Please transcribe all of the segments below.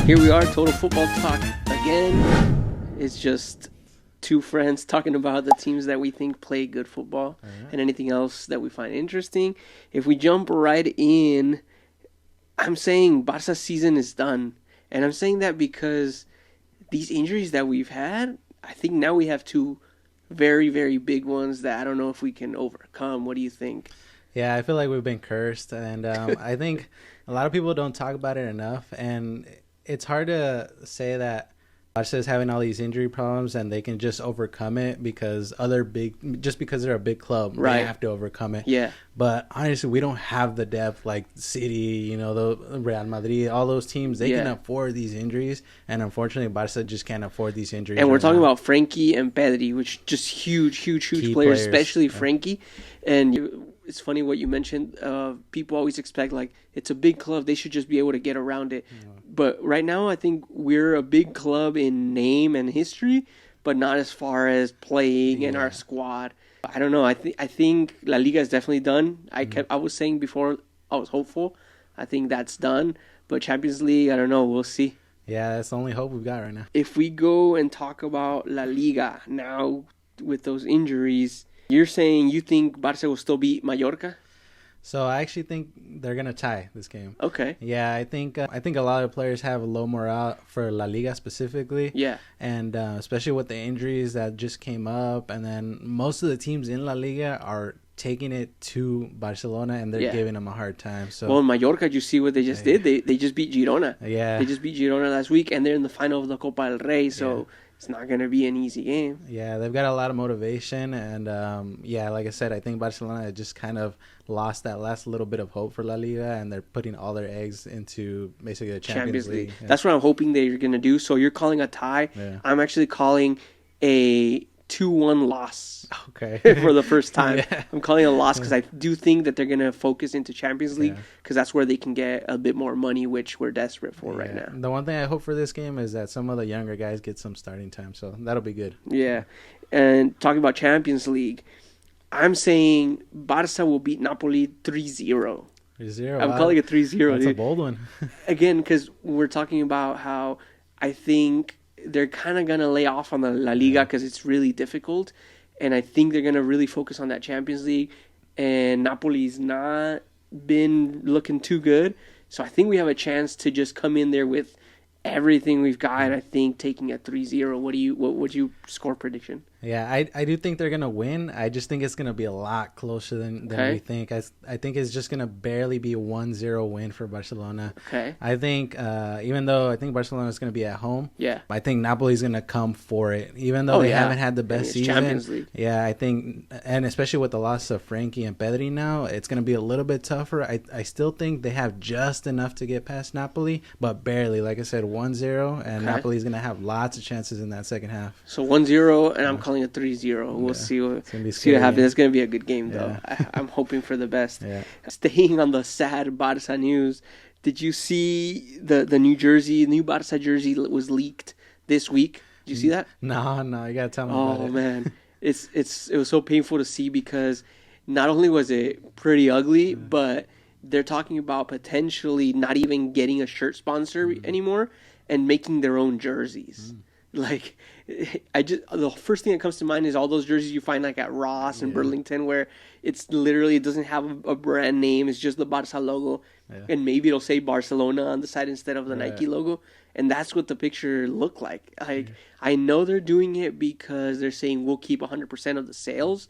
Here we are, Total Football Talk again. It's just two friends talking about the teams that we think play good football and anything else that we find interesting. If we jump right in, I'm saying Barca's season is done. And I'm saying that because these injuries that we've had, I think now we have two very, very big ones that I don't know if we can overcome. What do you think? Yeah, I feel like we've been cursed, and I think a lot of people don't talk about it enough, and it's hard to say that Barca is having all these injury problems and they can just overcome it because because they're a big club, Right. they have to overcome it. Yeah. But honestly, we don't have the depth like City, the Real Madrid, all those teams. They can afford these injuries, and unfortunately, Barca just can't afford these injuries. And we're talking about Frankie and Pedri, which just huge Key players, players. especially Frankie. And it's funny what you mentioned. People always expect, like, it's a big club. They should just be able to get around it. Yeah. But right now, I think we're a big club in name and history, but not as far as playing and our squad. I don't know. I think La Liga is definitely done. I was saying before I was hopeful. I think that's done. But Champions League, I don't know. We'll see. Yeah, that's the only hope we've got right now. If we go and talk about La Liga now with those injuries, you're saying you think Barca will still beat Mallorca? So I actually think they're gonna tie this game. Okay. Yeah, I think a lot of players have a low morale for La Liga specifically. Yeah. And especially with the injuries that just came up, and then most of the teams in La Liga are taking it to Barcelona and they're giving them a hard time. So well, in Mallorca, did you see what they just did? They just beat Girona. Yeah. They just beat Girona last week, and they're in the final of the Copa del Rey. So. It's not going to be an easy game. Yeah, they've got a lot of motivation. And, like I said, I think Barcelona just kind of lost that last little bit of hope for La Liga, and they're putting all their eggs into basically the Champions League. Yeah. That's what I'm hoping they're going to do. So you're calling a tie. Yeah. I'm actually calling a 2-1 loss. Okay. For the first time. Yeah. I'm calling a loss because I do think that they're going to focus into Champions League because that's where they can get a bit more money, which we're desperate for right now. The one thing I hope for this game is that some of the younger guys get some starting time, so that'll be good. Yeah. And talking about Champions League, I'm saying Barca will beat Napoli 3-0. 3-0. I'm calling it 3-0. That's a bold one. Again, because we're talking about how I think they're kind of going to lay off on the La Liga because it's really difficult. And I think they're going to really focus on that Champions League. And Napoli's not been looking too good. So I think we have a chance to just come in there with everything we've got. And I think taking a 3-0. What would you score prediction? Yeah, I do think they're going to win. I just think it's going to be a lot closer than we think. I think it's just going to barely be a 1-0 win for Barcelona. Okay. I think, even though I think Barcelona is going to be at home, I think Napoli's going to come for it. Even though they haven't had the best season. Champions League. Yeah, I think, and especially with the loss of Frankie and Pedri now, it's going to be a little bit tougher. I still think they have just enough to get past Napoli, but barely. Like I said, 1-0, and Napoli's going to have lots of chances in that second half. So 1-0, and I'm calling it 3-0. We'll see what happens. It's going to be a good game, though. I'm hoping for the best. Yeah. Staying on the sad Barca news, did you see the new Barca jersey was leaked this week? Did you see that? No, you got to tell me about it. Oh, man. It was so painful to see because not only was it pretty ugly, but they're talking about potentially not even getting a shirt sponsor anymore and making their own jerseys. Like, the first thing that comes to mind is all those jerseys you find like at Ross and Burlington, where it doesn't have a brand name. It's just the Barca logo, and maybe it'll say Barcelona on the side instead of the Nike logo. And that's what the picture looked like. I know they're doing it because they're saying we'll keep 100% of the sales,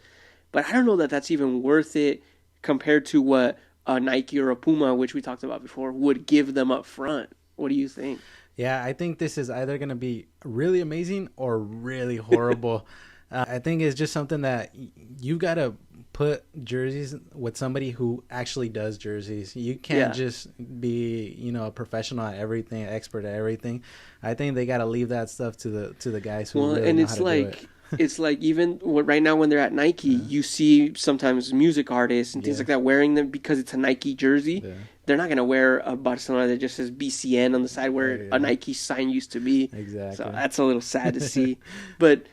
but I don't know that that's even worth it compared to what a Nike or a Puma, which we talked about before, would give them up front. What do you think? Yeah, I think this is either going to be really amazing or really horrible. I think it's just something that you got to put jerseys with somebody who actually does jerseys. You can't just be, a professional at everything, expert at everything. I think they got to leave that stuff to the guys who really know how to do it. It's like even right now when they're at Nike, you see sometimes music artists and things like that wearing them because it's a Nike jersey. Yeah. They're not going to wear a Barcelona that just says BCN on the side where a Nike sign used to be. Exactly. So that's a little sad to see. But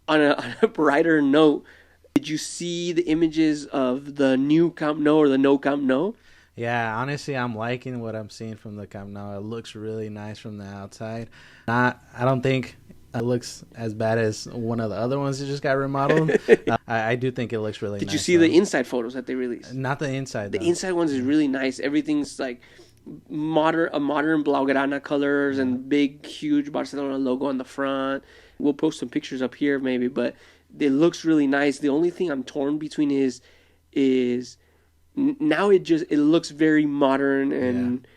on a brighter note, did you see the images of the new Camp Nou or the no Camp Nou? Yeah, honestly, I'm liking what I'm seeing from the Camp Nou. It looks really nice from the outside. I don't think it looks as bad as one of the other ones that just got remodeled. I do think it looks really nice. Did you see the inside photos that they released? Not the inside, The though. inside ones is really nice. Everything's like modern Blaugrana colors and big, huge Barcelona logo on the front. We'll post some pictures up here maybe, but it looks really nice. The only thing I'm torn between is now it looks very modern and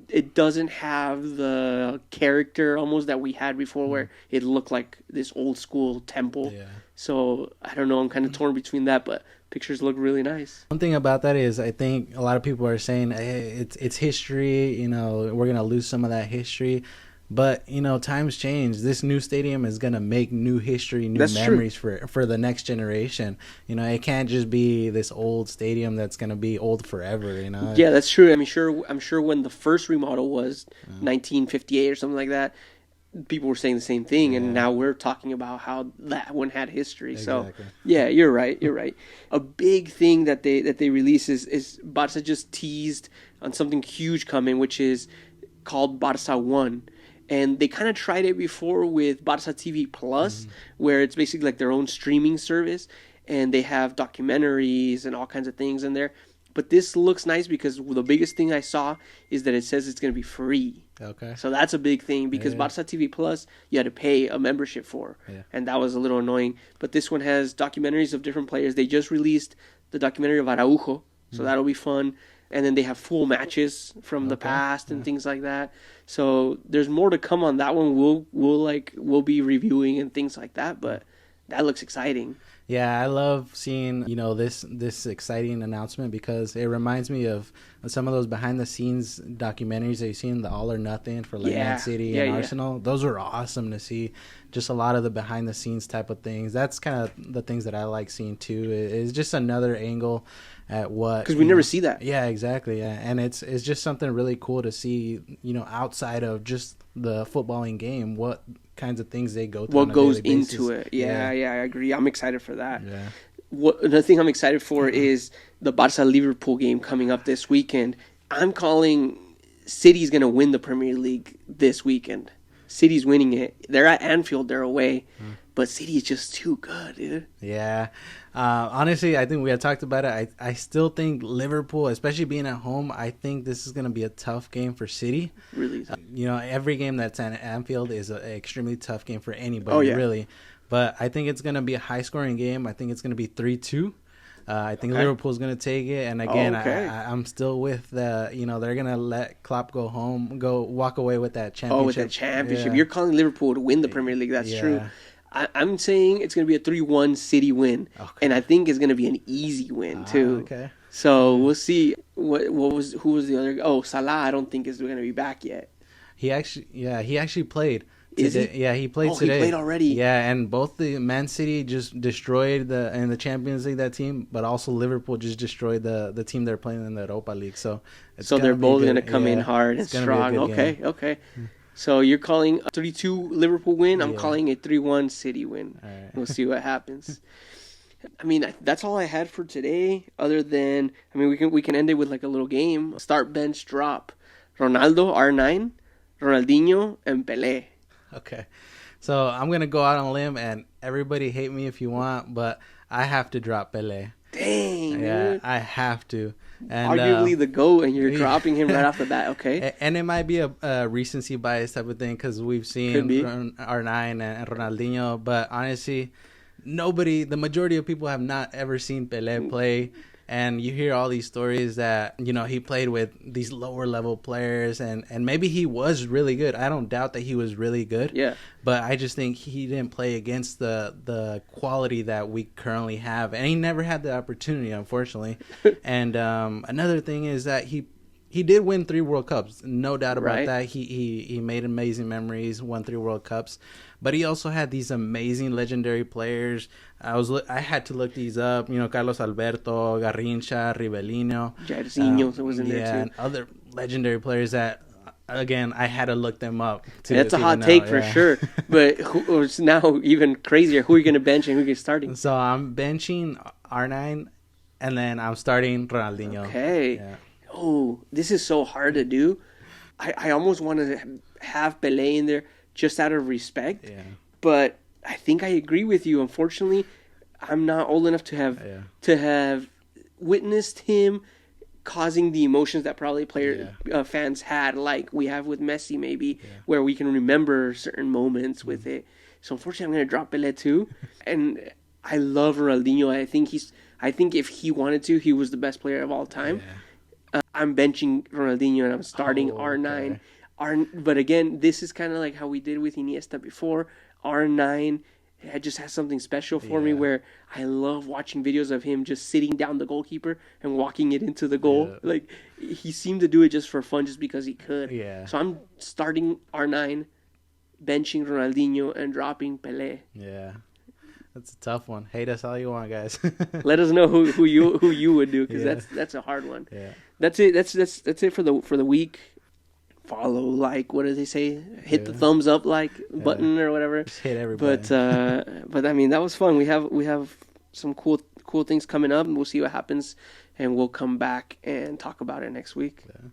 it doesn't have the character almost that we had before where it looked like this old school temple. Yeah. So I don't know, I'm kind of torn between that, but pictures look really nice. One thing about that is I think a lot of people are saying, hey, it's history, you know, we're going to lose some of that history. But, you know, times change. This new stadium is going to make new history, new memories for the next generation. You know, it can't just be this old stadium that's going to be old forever, you know? Yeah, that's true. I'm sure when the first remodel was 1958 or something like that, people were saying the same thing, and now we're talking about how that one had history. Exactly. So, yeah, you're right. A big thing that they release is Barça just teased on something huge coming, which is called Barça One. And they kind of tried it before with Barça TV Plus, where it's basically like their own streaming service, and they have documentaries and all kinds of things in there. But this looks nice because the biggest thing I saw is that it says it's going to be free. Okay. So that's a big thing because Barça TV Plus, you had to pay a membership for. Yeah. And that was a little annoying. But this one has documentaries of different players. They just released the documentary of Araujo, so that'll be fun. And then they have full matches from the past and things like that. So there's more to come on that one. We'll be reviewing and things like that, but that looks exciting. Yeah, I love seeing, you know, this exciting announcement because it reminds me of some of those behind the scenes documentaries that you've seen, the All or Nothing for like Man City and Arsenal. Those were awesome to see. Just a lot of the behind the scenes type of things. That's kind of the things that I like seeing too. It's just another angle at what, because we never see that. Yeah, exactly. Yeah, and it's just something really cool to see, you know, outside of just the footballing game, what kinds of things they go through. What goes into it? Yeah, I agree. I'm excited for that. Yeah. Another thing I'm excited for is the Barça Liverpool game coming up this weekend. I'm calling City's going to win the Premier League this weekend. City's winning it. They're at Anfield. They're away. But City is just too good, dude. Yeah. Honestly, I think we had talked about it. I still think Liverpool, especially being at home, I think this is going to be a tough game for City. Really? You know, every game that's at Anfield is an extremely tough game for anybody, really. But I think it's going to be a high-scoring game. I think it's going to be 3-2. I think Liverpool's going to take it. And again, I'm still with the, you know, they're going to let Klopp walk away with that championship. Oh, with that championship. Yeah. You're calling Liverpool to win the Premier League. That's true. I'm saying it's going to be a 3-1 City win. Okay. And I think it's going to be an easy win, too. Okay. So we'll see. Who was the other? Oh, Salah, I don't think is going to be back yet. He actually played. Is he? Yeah, he played today. He played already. Yeah, and both the Man City just destroyed in the Champions League that team, but also Liverpool just destroyed the team they're playing in the Europa League. So they're both going to come in hard and strong. Okay. So you're calling a 3-2 Liverpool win. I'm calling a 3-1 City win. All right. We'll see what happens. I mean, that's all I had for today. Other than, I mean, we can end it with like a little game. Start, bench, drop. Ronaldo, R9, Ronaldinho, and Pele. Okay. So I'm going to go out on a limb, and everybody hate me if you want, but I have to drop Pele. Dang, yeah, dude. I have to. And, arguably the GOAT, and you're dropping him right off the bat. Okay. And it might be a recency bias type of thing because we've seen R9 and Ronaldinho, but honestly, the majority of people have not ever seen Pele play. And you hear all these stories that, you know, he played with these lower level players and maybe he was really good. I don't doubt that he was really good. Yeah. But I just think he didn't play against the quality that we currently have. And he never had the opportunity, unfortunately. And another thing is that he did win 3 World Cups. No doubt about that. He made amazing memories, won 3 World Cups. But he also had these amazing legendary players. I had to look these up. You know, Carlos Alberto, Garrincha, Rivellino. Jairzinho was in there too. And other legendary players that, again, I had to look them up. That's a hot take for sure. But it's now even crazier. Who are you going to bench and who are you starting? So I'm benching R9, and then I'm starting Ronaldinho. Okay. Yeah. oh, this is so hard to do. I almost want to have Pele in there just out of respect. Yeah. But I think I agree with you. Unfortunately, I'm not old enough to have witnessed him causing the emotions that probably fans had, like we have with Messi, maybe, where we can remember certain moments with it. So unfortunately, I'm going to drop Pele too. And I love Ronaldinho. I think if he wanted to, he was the best player of all time. I'm benching Ronaldinho and I'm starting R9. Okay. But again, this is kind of like how we did with Iniesta before. R9 it just has something special for me, where I love watching videos of him just sitting down the goalkeeper and walking it into the goal. Yeah. Like, he seemed to do it just for fun, just because he could. Yeah. So I'm starting R9, benching Ronaldinho, and dropping Pele. Yeah. That's a tough one. Hate us all you want, guys. Let us know who you would do, because that's a hard one. Yeah. That's it. That's it for the week. Follow, like, what do they say? Hit the thumbs up button or whatever. Just hit everybody. But I mean, that was fun. We have some cool things coming up, and we'll see what happens, and we'll come back and talk about it next week. Yeah.